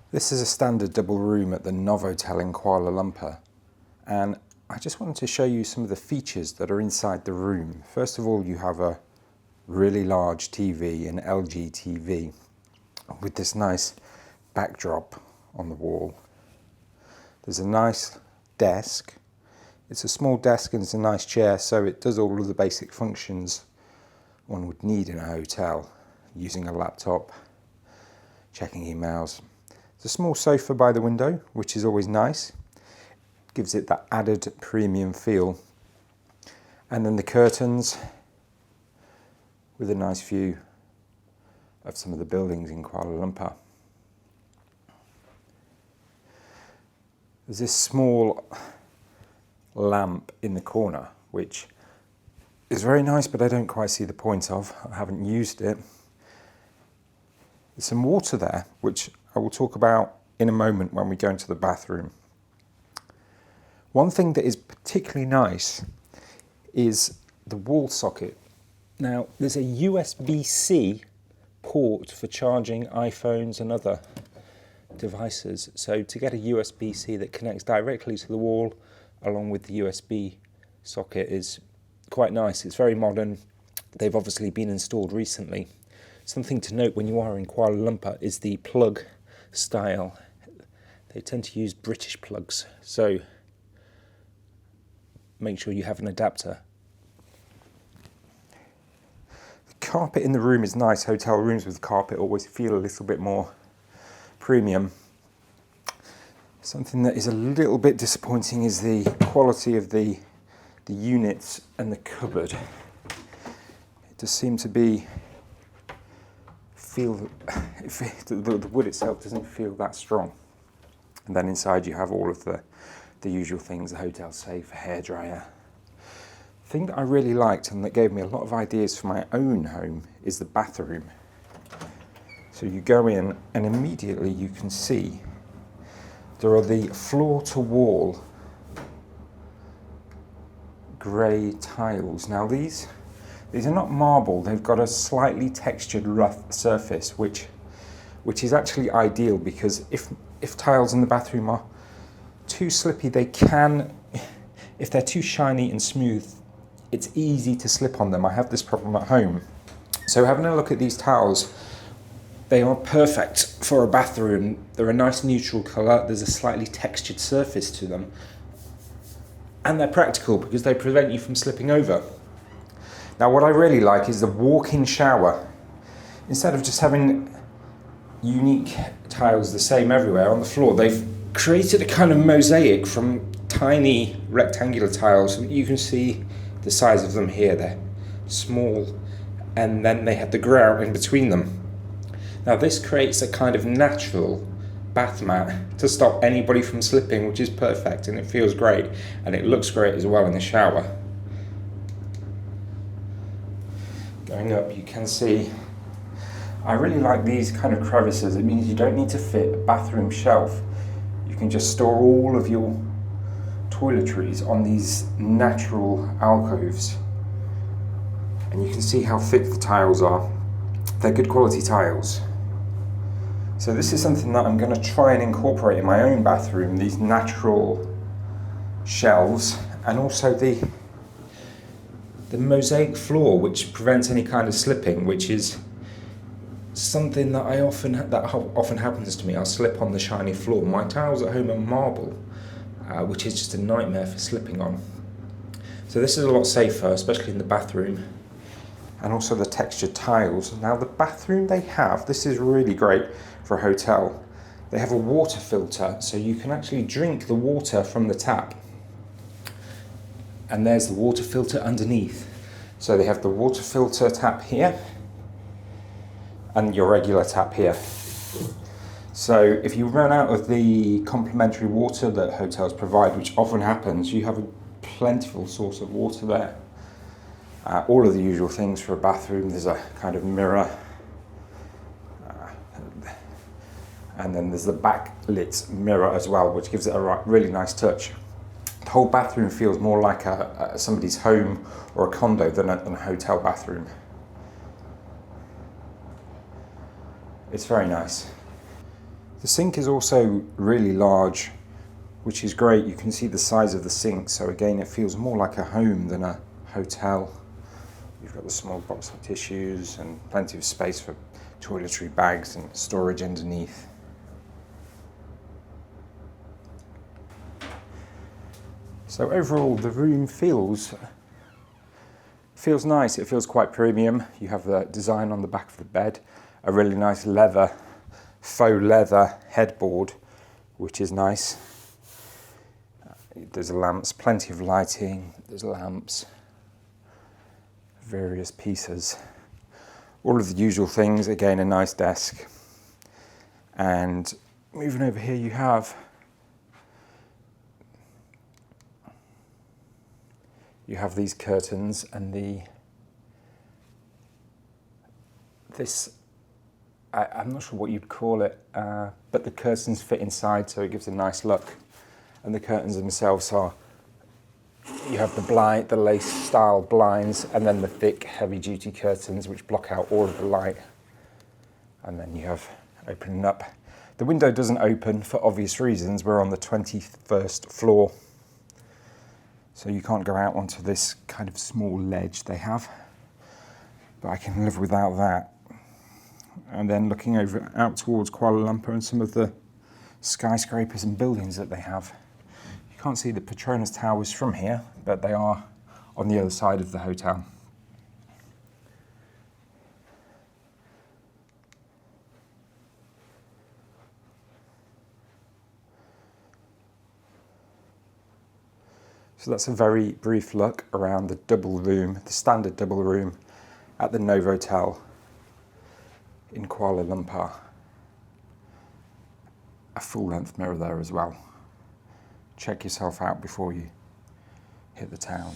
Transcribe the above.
This is a standard double room at the Novotel in Kuala Lumpur, and I just wanted to show you some of the features that are inside the room. First of all, you have a really large TV, an LG TV, with this nice backdrop on the wall. There's a nice desk. It's a small desk and it's a nice chair, so it does all of the basic functions one would need in a hotel, using a laptop, checking emails. There's a small sofa by the window, which is always nice. Gives it that added premium feel. And then the curtains with a nice view of some of the buildings in Kuala Lumpur. There's this small lamp in the corner, which is very nice, but I don't quite see the point of. I haven't used it. There's some water there, which I will talk about in a moment when we go into the bathroom. One thing that is particularly nice is the wall socket. Now, there's a USB-C port for charging iPhones and other devices. So to get a USB-C that connects directly to the wall along with the USB socket is quite nice. It's very modern. They've obviously been installed recently. Something to note when you are in Kuala Lumpur is the plug style. They tend to use British plugs, so make sure you have an adapter. The carpet in the room is nice. Hotel rooms with carpet always feel a little bit more premium. Something that is a little bit disappointing is the quality of the units and the cupboard. It does seem to be the wood itself doesn't feel that strong. And then inside you have all of the usual things, the hotel safe, a hairdryer. The thing that I really liked and that gave me a lot of ideas for my own home is the bathroom. So you go in and immediately you can see there are the floor-to-wall grey tiles. Now these are not marble, they've got a slightly textured rough surface, which is actually ideal because if tiles in the bathroom are too slippy, they can, if they're too shiny and smooth, it's easy to slip on them. I have this problem at home. So having a look at these tiles, they are perfect for a bathroom. They're a nice neutral colour, there's a slightly textured surface to them, and they're practical because they prevent you from slipping over. Now what I really like is the walk-in shower. Instead of just having unique tiles the same everywhere on the floor, they've created a kind of mosaic from tiny rectangular tiles. You can see the size of them here, they're small, and then they have the grout in between them. Now this creates a kind of natural bath mat to stop anybody from slipping, which is perfect, and it feels great, and it looks great as well in the shower. Going up, you can see, I really like these kind of crevices. It means you don't need to fit a bathroom shelf. You can just store all of your toiletries on these natural alcoves. And you can see how thick the tiles are. They're good quality tiles. So this is something that I'm going to try and incorporate in my own bathroom, these natural shelves, and also the mosaic floor, which prevents any kind of slipping, which is something that often happens to me. I'll slip on the shiny floor. My tiles at home are marble, which is just a nightmare for slipping on. So this is a lot safer, especially in the bathroom. And also the textured tiles. Now the bathroom they have, this is really great for a hotel. They have a water filter, so you can actually drink the water from the tap. And there's the water filter underneath. So they have the water filter tap here and your regular tap here. So if you run out of the complimentary water that hotels provide, which often happens, you have a plentiful source of water there. All of the usual things for a bathroom. There's a kind of mirror, and then there's the backlit mirror as well, which gives it a really nice touch. The whole bathroom feels more like somebody's home or a condo than a hotel bathroom. It's very nice. The sink is also really large, which is great. You can see the size of the sink, so again it feels more like a home than a hotel. You've got the small box of tissues and plenty of space for toiletry bags and storage underneath. So overall the room feels nice. It feels quite premium. You have the design on the back of the bed, a really nice faux leather headboard, which is nice. There's lamps, plenty of lighting, there's lamps, various pieces, all of the usual things. Again, a nice desk. And moving over here, you have these curtains and I'm not sure what you'd call it, but the curtains fit inside, so it gives a nice look. And the curtains themselves you have the lace style blinds, and then the thick heavy duty curtains which block out all of the light. And then you have opening up. The window doesn't open for obvious reasons. We're on the 21st floor, so you can't go out onto this kind of small ledge they have, but I can live without that. And then looking out towards Kuala Lumpur and some of the skyscrapers and buildings that they have. You can't see the Petronas Towers from here, but they are on the other side of the hotel. So that's a very brief look around the double room, the standard double room at the Novotel in Kuala Lumpur. A full-length mirror there as well. Check yourself out before you hit the town.